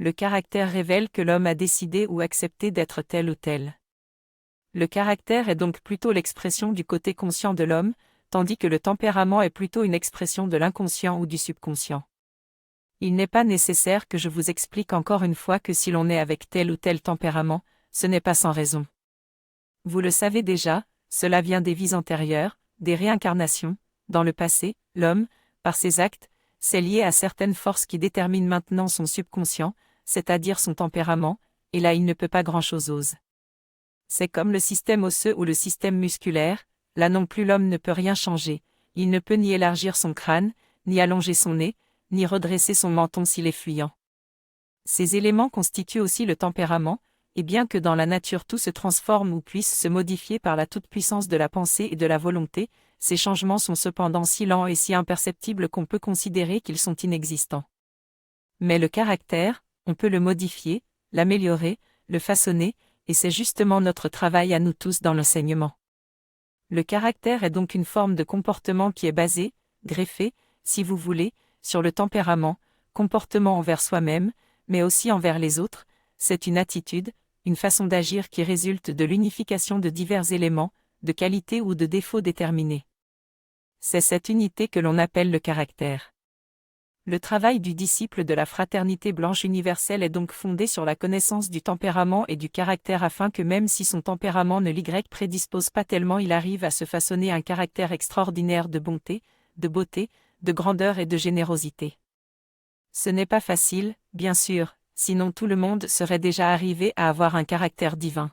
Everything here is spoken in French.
Le caractère révèle que l'homme a décidé ou accepté d'être tel ou tel. Le caractère est donc plutôt l'expression du côté conscient de l'homme, tandis que le tempérament est plutôt une expression de l'inconscient ou du subconscient. Il n'est pas nécessaire que je vous explique encore une fois que si l'on est avec tel ou tel tempérament, ce n'est pas sans raison. Vous le savez déjà, cela vient des vies antérieures, des réincarnations. Dans le passé, l'homme, par ses actes, s'est lié à certaines forces qui déterminent maintenant son subconscient, c'est-à-dire son tempérament, et là il ne peut pas grand-chose. C'est comme le système osseux ou le système musculaire, là non plus l'homme ne peut rien changer, il ne peut ni élargir son crâne, ni allonger son nez, ni redresser son menton s'il est fuyant. Ces éléments constituent aussi le tempérament, et bien que dans la nature tout se transforme ou puisse se modifier par la toute-puissance de la pensée et de la volonté, ces changements sont cependant si lents et si imperceptibles qu'on peut considérer qu'ils sont inexistants. Mais le caractère, on peut le modifier, l'améliorer, le façonner, et c'est justement notre travail à nous tous dans l'enseignement. Le caractère est donc une forme de comportement qui est basé, greffé, si vous voulez, sur le tempérament, comportement envers soi-même, mais aussi envers les autres. C'est une attitude, une façon d'agir qui résulte de l'unification de divers éléments, de qualités ou de défauts déterminés. C'est cette unité que l'on appelle le caractère. Le travail du disciple de la fraternité blanche universelle est donc fondé sur la connaissance du tempérament et du caractère afin que même si son tempérament ne l'y prédispose pas tellement, il arrive à se façonner un caractère extraordinaire de bonté, de beauté, de grandeur et de générosité. Ce n'est pas facile, bien sûr, sinon tout le monde serait déjà arrivé à avoir un caractère divin.